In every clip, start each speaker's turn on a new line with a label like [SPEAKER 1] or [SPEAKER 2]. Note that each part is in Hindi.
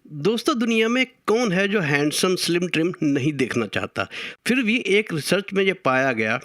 [SPEAKER 1] दोस्तों दुनिया में कौन है जो हैंडसम स्लिम ट्रिम नहीं देखना चाहता। फिर भी एक रिसर्च में ये पाया गया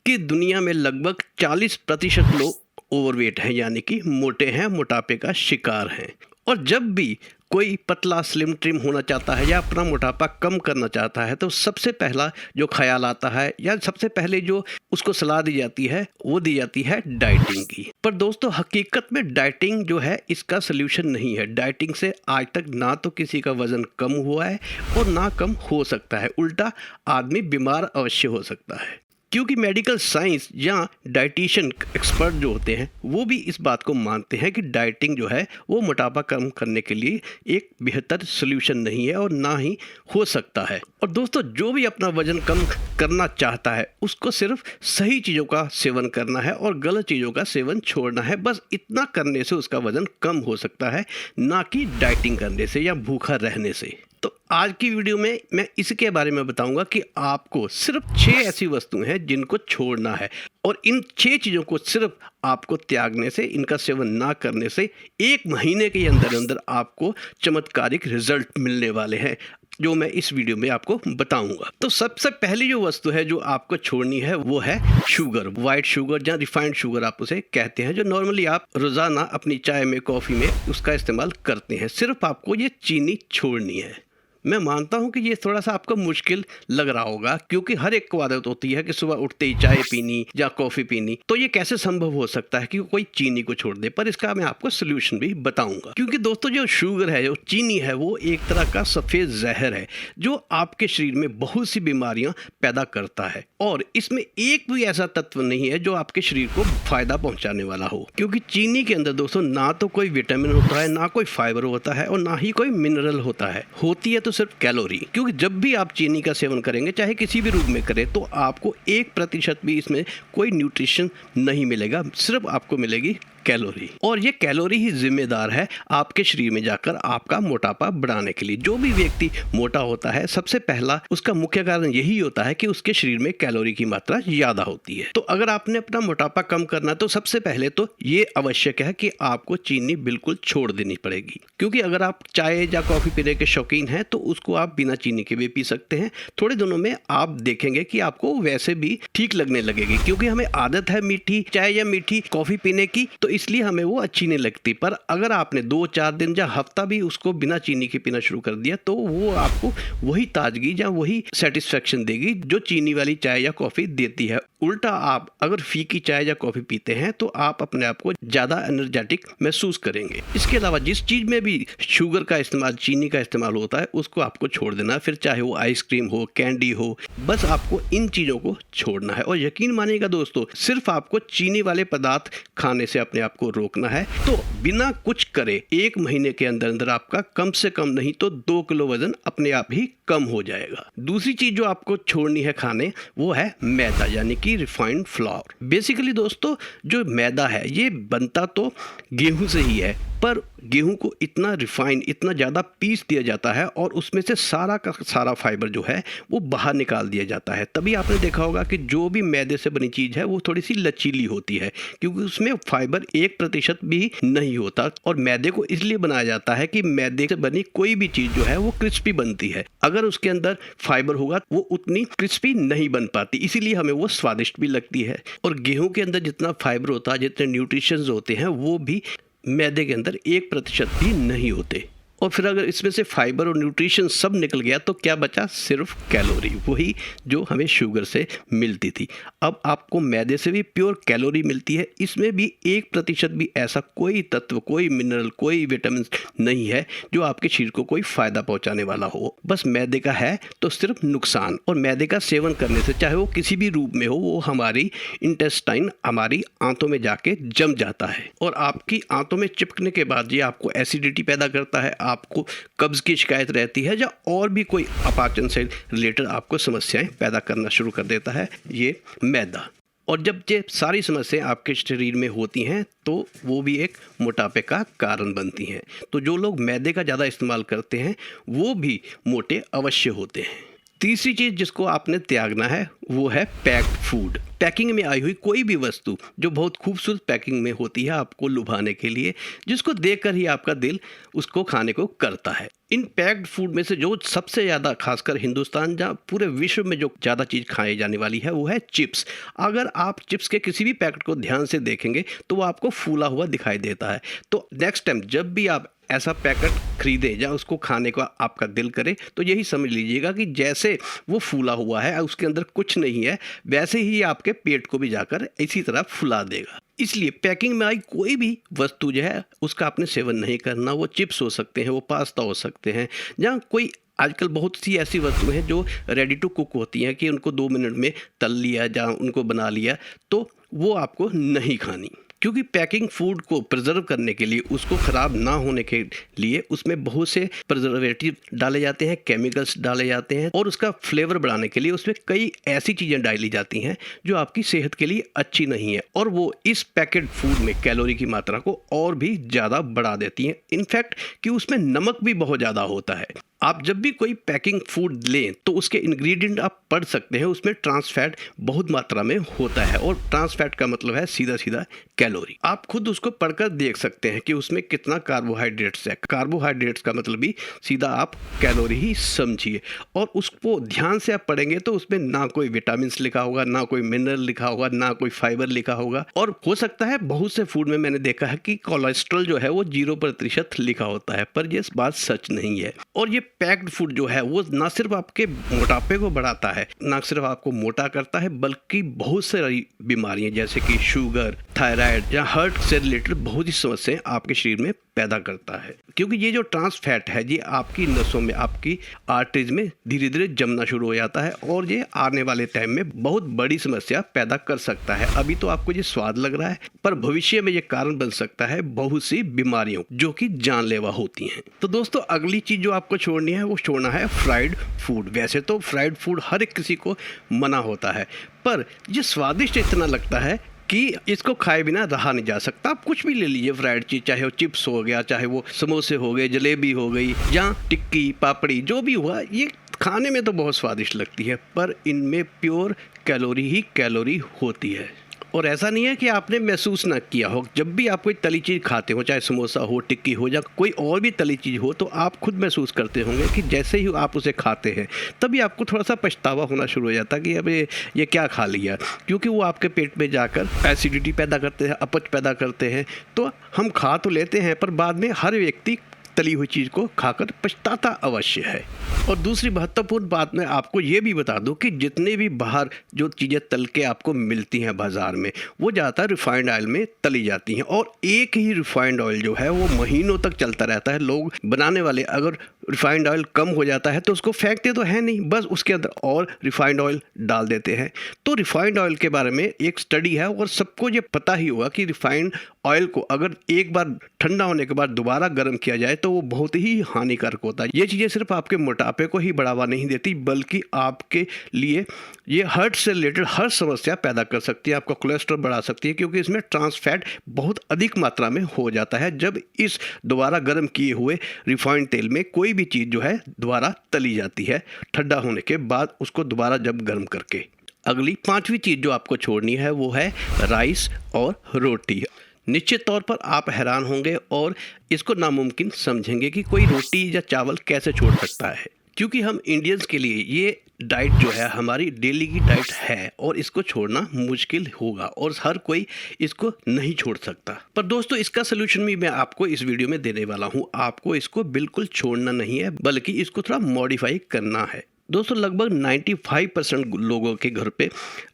[SPEAKER 1] कि दुनिया में लगभग 40% लोग ओवरवेट हैं, यानी कि मोटे हैं, मोटापे का शिकार हैं। और जब भी कोई पतला स्लिम ट्रिम होना चाहता है या अपना मोटापा कम करना चाहता है तो सबसे पहला जो ख्याल आता है या सबसे पहले जो उसको सलाह दी जाती है वो दी जाती है डाइटिंग की। पर दोस्तों हकीकत में डाइटिंग जो है इसका सल्यूशन नहीं है। डाइटिंग से आज तक ना तो किसी का वजन कम हुआ है और ना कम हो सकता है, उल्टा आदमी बीमार अवश्य हो सकता है। क्योंकि मेडिकल साइंस या डाइटिशियन एक्सपर्ट जो होते हैं वो भी इस बात को मानते हैं कि डाइटिंग जो है वो मोटापा कम करने के लिए एक बेहतर सोल्यूशन नहीं है और ना ही हो सकता है। और दोस्तों जो भी अपना वजन कम करना चाहता है उसको सिर्फ सही चीज़ों का सेवन करना है और गलत चीज़ों का सेवन छोड़ना है। बस इतना करने से उसका वजन कम हो सकता है, ना कि डाइटिंग करने से या भूखा रहने से। तो आज की वीडियो में मैं इसके बारे में बताऊंगा कि आपको सिर्फ 6 ऐसी वस्तुएं हैं जिनको छोड़ना है और इन 6 चीज़ों को सिर्फ आपको त्यागने से, इनका सेवन ना करने से 1 महीने के अंदर अंदर आपको चमत्कारिक रिजल्ट मिलने वाले हैं, जो मैं इस वीडियो में आपको बताऊंगा। तो सबसे पहली जो वस्तु है जो आपको छोड़नी है वो है शुगर। वाइट शुगर या रिफाइंड शुगर आप उसे कहते हैं, जो नॉर्मली आप रोज़ाना अपनी चाय में, कॉफ़ी में उसका इस्तेमाल करते हैं। सिर्फ आपको ये चीनी छोड़नी है। मैं मानता हूं कि ये थोड़ा सा आपको मुश्किल लग रहा होगा क्योंकि हर एक को आदत होती है कि सुबह उठते ही चाय पीनी या कॉफ़ी पीनी, तो ये कैसे संभव हो सकता है कि कोई चीनी को छोड़ दे। पर इसका मैं आपको सोल्यूशन भी बताऊंगा। क्योंकि दोस्तों जो शुगर है, जो चीनी है, वो एक तरह का सफ़ेद जहर है जो आपके शरीर में बहुत सी बीमारियां पैदा करता है और इसमें एक भी ऐसा तत्व नहीं है जो आपके शरीर को फायदा पहुंचाने वाला हो। क्योंकि चीनी के अंदर दोस्तों ना तो कोई विटामिन होता है, ना कोई फाइबर होता है और ना ही कोई मिनरल होता है। होती है तो सिर्फ कैलोरी। क्योंकि जब भी आप चीनी का सेवन करेंगे, चाहे किसी भी रूप में करें, तो आपको 1% भी इसमें कोई न्यूट्रिशन नहीं मिलेगा, सिर्फ आपको मिलेगी कैलोरी। और ये कैलोरी ही जिम्मेदार है आपके शरीर में जाकर आपका मोटापा बढ़ाने के लिए। जो भी व्यक्ति मोटा होता है सबसे पहला उसका मुख्य कारण यही होता है कि उसके शरीर में कैलोरी की मात्रा ज़्यादा होती है। तो अगर आपने अपना मोटापा कम करना तो सबसे पहले तो ये आवश्यक है कि आपको चीनी बिल्कुल छोड़ देनी पड़ेगी। क्योंकि अगर आप चाय या कॉफ़ी पीने के शौकीन हैं तो उसको आप बिना चीनी के भी पी सकते हैं। थोड़े दिनों में आप देखेंगे कि आपको वैसे भी ठीक लगने लगेगी, क्योंकि हमें आदत है मीठी चाय या मीठी कॉफ़ी पीने की, तो इसलिए हमें वो अच्छी नहीं लगती। पर अगर आपने 2-4 दिन या हफ्ता भी उसको बिना चीनी के पीना शुरू कर दिया तो वो आपको वही ताजगी या वही सेटिस्फेक्शन देगी जो चीनी वाली चाय या कॉफ़ी देती है। उल्टा आप अगर फीकी चाय या कॉफ़ी पीते हैं तो आप अपने आप को ज़्यादा एनर्जेटिक महसूस करेंगे। इसके अलावा जिस चीज़ में भी शुगर का इस्तेमाल, चीनी का इस्तेमाल होता है, उसको आपको छोड़ देना है। फिर चाहे वो आइसक्रीम हो, कैंडी हो, बस आपको इन चीज़ों को छोड़ना है। और यकीन मानिएगा दोस्तों, सिर्फ आपको चीनी वाले पदार्थ खाने से अपने आप को रोकना है। तो बिना कुछ करे 1 महीने के अंदर अंदर आपका कम से कम नहीं तो 2 किलो वजन अपने आप ही कम हो जाएगा। दूसरी चीज़ जो आपको छोड़नी है खाने, वो है मैदा, यानी कि रिफाइंड फ्लावर। बेसिकली दोस्तों जो मैदा है ये बनता तो गेहूं से ही है, पर गेहूं को इतना रिफाइन, इतना ज़्यादा पीस दिया जाता है और उसमें से सारा का सारा फाइबर जो है वो बाहर निकाल दिया जाता है। तभी आपने देखा होगा कि जो भी मैदे से बनी चीज़ है वो थोड़ी सी लचीली होती है, क्योंकि उसमें फाइबर 1% भी नहीं होता। और मैदे को इसलिए बनाया जाता है कि मैदे से बनी कोई भी चीज़ जो है वो क्रिस्पी बनती है। अगर उसके अंदर फाइबर होगा वो उतनी क्रिस्पी नहीं बन पाती, इसीलिए हमें वो स्वादिष्ट भी लगती है। और गेहूं के अंदर जितना फाइबर होता है, जितने न्यूट्रिशंस होते हैं, वो भी मैदे के अंदर 1% भी नहीं होते। और फिर अगर इसमें से फाइबर और न्यूट्रिशन सब निकल गया तो क्या बचा? सिर्फ कैलोरी, वही जो हमें शुगर से मिलती थी। अब आपको मैदे से भी प्योर कैलोरी मिलती है। इसमें भी 1% भी ऐसा कोई तत्व, कोई मिनरल, कोई विटामिन नहीं है जो आपके शरीर को कोई फ़ायदा पहुंचाने वाला हो। बस मैदे का है तो सिर्फ नुकसान। और मैदे का सेवन करने से, चाहे वो किसी भी रूप में हो, वो हमारी इंटेस्टाइन, हमारी आंतों में जाके जम जाता है और आपकी आंतों में चिपकने के बाद ये आपको एसिडिटी पैदा करता है, आपको कब्ज की शिकायत रहती है या और भी कोई अपाचन से रिलेटेड आपको समस्याएं पैदा करना शुरू कर देता है ये मैदा। और जब ये सारी समस्याएं आपके शरीर में होती हैं तो वो भी एक मोटापे का कारण बनती हैं। तो जो लोग मैदे का ज़्यादा इस्तेमाल करते हैं वो भी मोटे अवश्य होते हैं। तीसरी चीज़ जिसको आपने त्यागना है वो है पैक्ड फूड। पैकिंग में आई हुई कोई भी वस्तु जो बहुत खूबसूरत पैकिंग में होती है आपको लुभाने के लिए, जिसको देखकर ही आपका दिल उसको खाने को करता है। इन पैक्ड फूड में से जो सबसे ज़्यादा, खासकर हिंदुस्तान जहाँ पूरे विश्व में जो ज़्यादा चीज़ खाई जाने वाली है वो है चिप्स। अगर आप चिप्स के किसी भी पैकेट को ध्यान से देखेंगे तो वो आपको फूला हुआ दिखाई देता है। तो नेक्स्ट टाइम जब भी आप ऐसा पैकेट खरीदें या उसको खाने का आपका दिल करे तो यही समझ लीजिएगा कि जैसे वो फूला हुआ है, उसके अंदर कुछ नहीं है, वैसे ही आपके पेट को भी जाकर इसी तरह फुला देगा। इसलिए पैकिंग में आई कोई भी वस्तु जो है उसका आपने सेवन नहीं करना। वो चिप्स हो सकते हैं, वो पास्ता हो सकते हैं, या कोई आजकल बहुत सी ऐसी वस्तुएं हैं जो रेडी टू कुक होती हैं कि उनको 2 मिनट में तल लिया या उनको बना लिया, तो वो आपको नहीं खानी। क्योंकि पैकिंग फूड को प्रिजर्व करने के लिए, उसको ख़राब ना होने के लिए उसमें बहुत से प्रिजर्वेटिव डाले जाते हैं, केमिकल्स डाले जाते हैं, और उसका फ्लेवर बढ़ाने के लिए उसमें कई ऐसी चीज़ें डाली जाती हैं जो आपकी सेहत के लिए अच्छी नहीं है, और वो इस पैकेट फूड में कैलोरी की मात्रा को और भी ज़्यादा बढ़ा देती हैं। इनफैक्ट कि उसमें नमक भी बहुत ज़्यादा होता है। आप जब भी कोई पैकिंग फूड लें तो उसके इंग्रेडिएंट आप पढ़ सकते हैं, उसमें ट्रांस फैट बहुत मात्रा में होता है, और ट्रांस फैट का मतलब है सीधा सीधा कैलोरी। आप खुद उसको पढ़कर देख सकते हैं कि उसमें कितना कार्बोहाइड्रेट्स है। कार्बोहाइड्रेट्स का मतलब भी सीधा आप कैलोरी ही समझिए, और उसको ध्यान से आप पढ़ेंगे तो उसमें ना कोई विटामिन लिखा होगा, ना कोई मिनरल लिखा होगा, ना कोई फाइबर लिखा होगा, और हो सकता है बहुत से फूड में मैंने देखा है कि कोलेस्ट्रॉल जो है वो 0% लिखा होता है, पर ये बात सच नहीं है। और ये पैक्ड फूड जो है वो ना सिर्फ आपके मोटापे को बढ़ाता है, ना सिर्फ आपको मोटा करता है, बल्कि बहुत सारी बीमारियां जैसे कि शुगर, थायराइड या हार्ट से रिलेटेड बहुत ही समस्याएं आपके शरीर में पैदा करता है। क्योंकि ये जो ट्रांस फैट है ये आपकी नसों में, आपकी आर्टरीज में धीरे धीरे जमना शुरू हो जाता है, और ये आने वाले टाइम में बहुत बड़ी समस्या पैदा कर सकता है। अभी तो आपको ये स्वाद लग रहा है, पर भविष्य में ये कारण बन सकता है बहुत सी बीमारियों जो कि जानलेवा होती हैं। तो दोस्तों, अगली चीज़ जो आपको छोड़नी है वो छोड़ना है फ्राइड फूड। वैसे तो फ्राइड फूड हर एक किसी को मना होता है, पर ये स्वादिष्ट इतना लगता है कि इसको खाए बिना रहा नहीं जा सकता। आप कुछ भी ले लीजिए फ्राइड चीज़, चाहे वो चिप्स हो गया, चाहे वो समोसे हो गए, जलेबी हो गई, या टिक्की, पापड़ी, जो भी हुआ, ये खाने में तो बहुत स्वादिष्ट लगती है, पर इनमें प्योर कैलोरी ही कैलोरी होती है। और ऐसा नहीं है कि आपने महसूस ना किया हो, जब भी आप कोई तली चीज़ खाते हो, चाहे समोसा हो, टिक्की हो, या कोई और भी तली चीज़ हो, तो आप खुद महसूस करते होंगे कि जैसे ही आप उसे खाते हैं तभी आपको थोड़ा सा पछतावा होना शुरू हो जाता है कि अब ये क्या खा लिया, क्योंकि वो आपके पेट में जाकर एसिडिटी पैदा करते हैं, अपच पैदा करते हैं। तो हम खा तो लेते हैं, पर बाद में हर व्यक्ति तली हुई चीज़ को खाकर पछताता अवश्य है। और दूसरी महत्वपूर्ण बात मैं आपको ये भी बता दूं कि जितने भी बाहर जो चीज़ें तल के आपको मिलती हैं बाज़ार में, वो ज़्यादातर रिफाइंड ऑयल में तली जाती हैं, और एक ही रिफाइंड ऑयल जो है वो महीनों तक चलता रहता है। लोग बनाने वाले अगर रिफाइंड ऑयल कम हो जाता है तो उसको फेंकते तो है नहीं, बस उसके अंदर और रिफाइंड ऑयल डाल देते हैं। तो रिफाइंड ऑयल के बारे में एक स्टडी है, और सबको ये पता ही होगा कि रिफाइंड ऑयल को अगर एक बार ठंडा होने के बाद दोबारा गर्म किया जाए तो वो बहुत ही हानिकारक होता है। ये चीज़ें सिर्फ आपके मोटापे को ही बढ़ावा नहीं देती, बल्कि आपके लिए ये हार्ट से रिलेटेड हर समस्या पैदा कर सकती है। आपका कोलेस्ट्रॉल बढ़ा सकती है, क्योंकि इसमें ट्रांस फैट बहुत अधिक मात्रा में हो जाता है जब इस दोबारा गर्म किए हुए रिफाइंड तेल में कोई भी चीज़ जो है दोबारा तली जाती है, ठंडा होने के बाद उसको दोबारा जब गर्म करके। अगली 5वीं चीज़ जो आपको छोड़नी है वो है राइस और रोटी। निश्चित तौर पर आप हैरान होंगे और इसको नामुमकिन समझेंगे कि कोई रोटी या चावल कैसे छोड़ सकता है, क्योंकि हम इंडियंस के लिए ये डाइट जो है हमारी डेली की डाइट है, और इसको छोड़ना मुश्किल होगा, और हर कोई इसको नहीं छोड़ सकता। पर दोस्तों, इसका सलूशन भी मैं आपको इस वीडियो में देने वाला हूँ। आपको इसको बिल्कुल छोड़ना नहीं है, बल्कि इसको थोड़ा मॉडिफाई करना है। दोस्तों, लगभग 95% लोगों के घर पे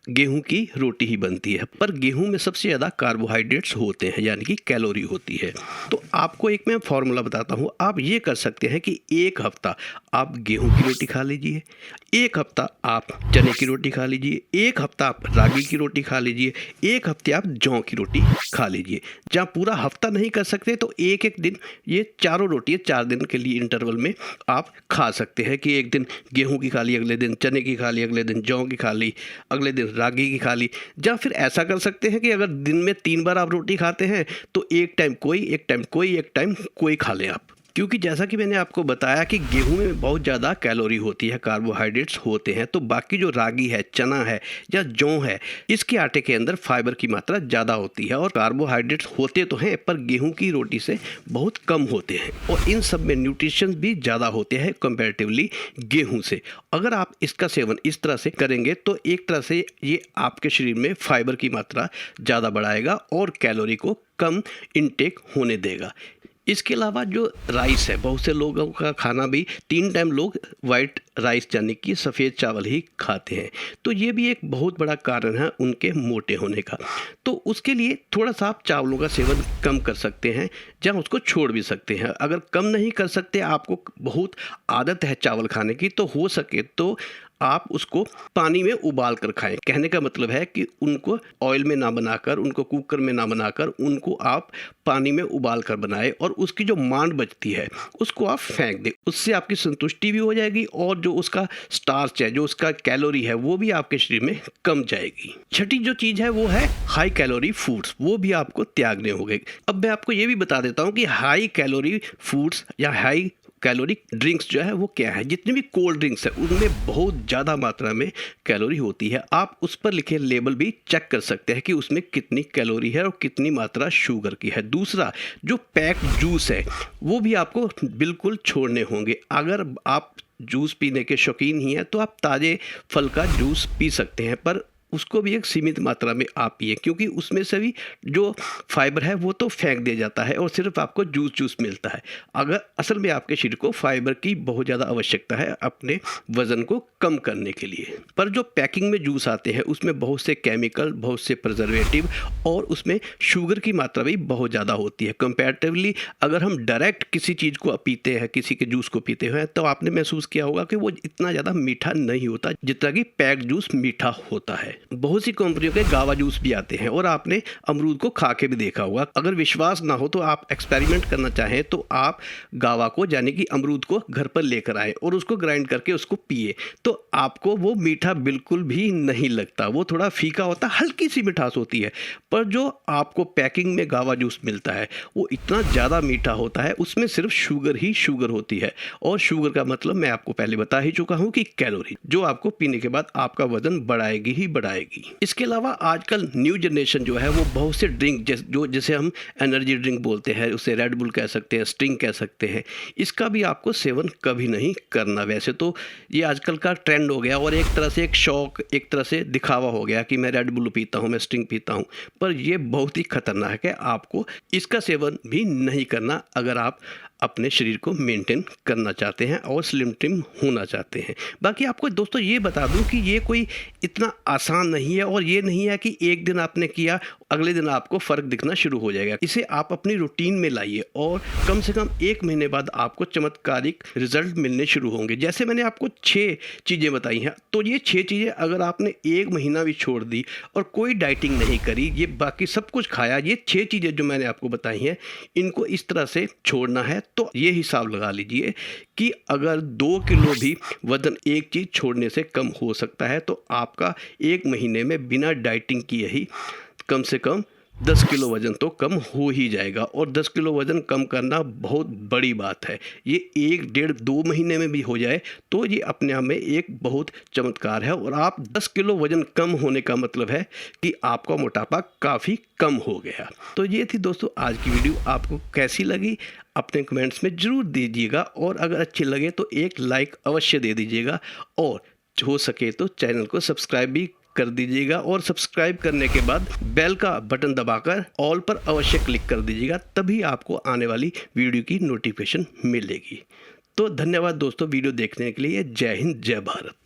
[SPEAKER 1] गेहूं की रोटी ही बनती है, पर गेहूं में सबसे ज़्यादा कार्बोहाइड्रेट्स होते हैं, यानी कि कैलोरी होती है। तो आपको एक मैं फॉर्मूला बताता हूं। आप ये कर सकते हैं कि एक हफ्ता आप गेहूं की रोटी खा लीजिए, एक हफ्ता आप चने की रोटी खा लीजिए, एक हफ्ता आप रागी की रोटी खा लीजिए, एक हफ्ते आप जौ की रोटी खा लीजिए। जहाँ पूरा हफ्ता नहीं कर सकते तो एक एक दिन ये चारों रोटियाँ 4 दिन के लिए इंटरवल में आप खा सकते हैं, कि एक दिन गेहूं की खा ली, अगले दिन चने की खा ली, अगले दिन जौ की खा ली, अगले दिन रागी की खा ली। या फिर ऐसा कर सकते हैं कि अगर दिन में 3 बार आप रोटी खाते हैं तो एक टाइम कोई, एक टाइम कोई, एक टाइम कोई खा लें आप। क्योंकि जैसा कि मैंने आपको बताया कि गेहूं में बहुत ज़्यादा कैलोरी होती है, कार्बोहाइड्रेट्स होते हैं, तो बाकी जो रागी है, चना है या जौ है, इसके आटे के अंदर फाइबर की मात्रा ज़्यादा होती है। और कार्बोहाइड्रेट्स होते तो हैं पर गेहूं की रोटी से बहुत कम होते हैं, और इन सब में न्यूट्रिशन भी ज़्यादा होते हैं कंपैरेटिवली गेहूं से। अगर आप इसका सेवन इस तरह से करेंगे तो एक तरह से ये आपके शरीर में फाइबर की मात्रा ज़्यादा बढ़ाएगा और कैलोरी को कम इनटेक होने देगा। इसके अलावा जो राइस है, बहुत से लोगों का खाना भी 3 टाइम लोग वाइट राइस यानी कि सफ़ेद चावल ही खाते हैं, तो ये भी एक बहुत बड़ा कारण है उनके मोटे होने का। तो उसके लिए थोड़ा सा आप चावलों का सेवन कम कर सकते हैं या उसको छोड़ भी सकते हैं। अगर कम नहीं कर सकते, आपको बहुत आदत है चावल खाने की, तो हो सके तो आप उसको पानी में उबाल कर खाएं। कहने का मतलब है कि उनको ऑयल में ना बनाकर, उनको कुकर में ना बनाकर, उनको आप पानी में उबाल कर बनाएं और उसकी जो मांड बचती है उसको आप फेंक दें। उससे आपकी संतुष्टि भी हो जाएगी और जो उसका स्टार्च है, जो उसका कैलोरी है, वो भी आपके शरीर में कम जाएगी। छठी जो चीज़ है वो है हाई कैलोरी फूड्स, वो भी आपको त्यागने होंगे। अब मैं आपको ये भी बता देता हूँ कि हाई कैलोरी फूड्स या हाई कैलोरी ड्रिंक्स जो है वो क्या है। जितनी भी कोल्ड ड्रिंक्स है उनमें बहुत ज़्यादा मात्रा में कैलोरी होती है। आप उस पर लिखे लेबल भी चेक कर सकते हैं कि उसमें कितनी कैलोरी है और कितनी मात्रा शुगर की है। दूसरा, जो पैक्ड जूस है वो भी आपको बिल्कुल छोड़ने होंगे। अगर आप जूस पीने के शौकीन ही हैं तो आप ताज़े फल का जूस पी सकते हैं, पर उसको भी एक सीमित मात्रा में आप पिए, क्योंकि उसमें से भी जो फाइबर है वो तो फेंक दिया जाता है और सिर्फ आपको जूस मिलता है। अगर असल में आपके शरीर को फाइबर की बहुत ज़्यादा आवश्यकता है अपने वज़न को कम करने के लिए। पर जो पैकिंग में जूस आते हैं उसमें बहुत से केमिकल, बहुत से प्रिजर्वेटिव और उसमें शुगर की मात्रा भी बहुत ज़्यादा होती है कंपैरेटिवली। अगर हम डायरेक्ट किसी चीज़ को पीते हैं, किसी के जूस को पीते हैं, तो आपने महसूस किया होगा कि वो इतना ज़्यादा मीठा नहीं होता जितना कि पैक्ड जूस मीठा होता है। बहुत सी कंपनियों के गावा जूस भी आते हैं और आपने अमरूद को खा के भी देखा होगा। अगर विश्वास ना हो तो आप एक्सपेरिमेंट करना चाहें तो आप गावा को यानी कि अमरूद को घर पर लेकर आए और उसको ग्राइंड करके उसको पिए, तो आपको वो मीठा बिल्कुल भी नहीं लगता। वो थोड़ा फीका होता, हल्की सी मिठास होती है, पर जो आपको पैकिंग में गावा जूस मिलता है वो इतना ज़्यादा मीठा होता है, उसमें सिर्फ शुगर ही शुगर होती है। और शुगर का मतलब मैं आपको पहले बता ही चुका हूँ कि कैलोरी, जो आपको पीने के बाद आपका वजन बढ़ाएगी ही बढ़ाएगी। इसके अलावा आजकल न्यू जनरेशन जो है वो बहुत से ड्रिंक जैसे हम एनर्जी ड्रिंक बोलते हैं, उसे रेड बुल कह सकते हैं, स्टिंग कह सकते हैं, इसका भी आपको सेवन कभी नहीं करना। वैसे तो ये आजकल का ट्रेंड हो गया और एक तरह से एक शौक, एक तरह से दिखावा हो गया कि मैं रेड बुल पीता हूँ, मैं स्टिंग पीता हूँ, पर यह बहुत ही खतरनाक है। आपको इसका सेवन भी नहीं करना अगर आप अपने शरीर को मेंटेन करना चाहते हैं और स्लिम ट्रिम होना चाहते हैं। बाकी आपको दोस्तों ये बता दूं कि ये कोई इतना आसान नहीं है और ये नहीं है कि एक दिन आपने किया अगले दिन आपको फ़र्क दिखना शुरू हो जाएगा। इसे आप अपनी रूटीन में लाइए और कम से कम 1 महीने बाद आपको चमत्कारिक रिजल्ट मिलने शुरू होंगे। जैसे मैंने आपको 6 चीज़ें बताई हैं, तो ये 6 चीज़ें अगर आपने 1 महीना भी छोड़ दी और कोई डाइटिंग नहीं करी, ये बाकी सब कुछ खाया, ये 6 चीज़ें जो मैंने आपको बताई हैं इनको इस तरह से छोड़ना है, तो ये हिसाब लगा लीजिए कि अगर 2 किलो भी वज़न एक चीज़ छोड़ने से कम हो सकता है, तो आपका 1 महीने में बिना डाइटिंग किए ही कम से कम 10 किलो वज़न तो कम हो ही जाएगा। और 10 किलो वज़न कम करना बहुत बड़ी बात है। ये 1, 1.5, 2 महीने में भी हो जाए तो ये अपने आप में एक बहुत चमत्कार है। और आप 10 किलो वज़न कम होने का मतलब है कि आपका मोटापा काफ़ी कम हो गया। तो ये थी दोस्तों आज की वीडियो। आपको कैसी लगी अपने कमेंट्स में ज़रूर दीजिएगा, और अगर अच्छी लगे तो एक लाइक अवश्य दे दीजिएगा, और हो सके तो चैनल को सब्सक्राइब भी कर दीजिएगा। और सब्सक्राइब करने के बाद बेल का बटन दबाकर ऑल पर अवश्य क्लिक कर दीजिएगा, तभी आपको आने वाली वीडियो की नोटिफिकेशन मिलेगी। तो धन्यवाद दोस्तों वीडियो देखने के लिए। जय हिंद, जय भारत।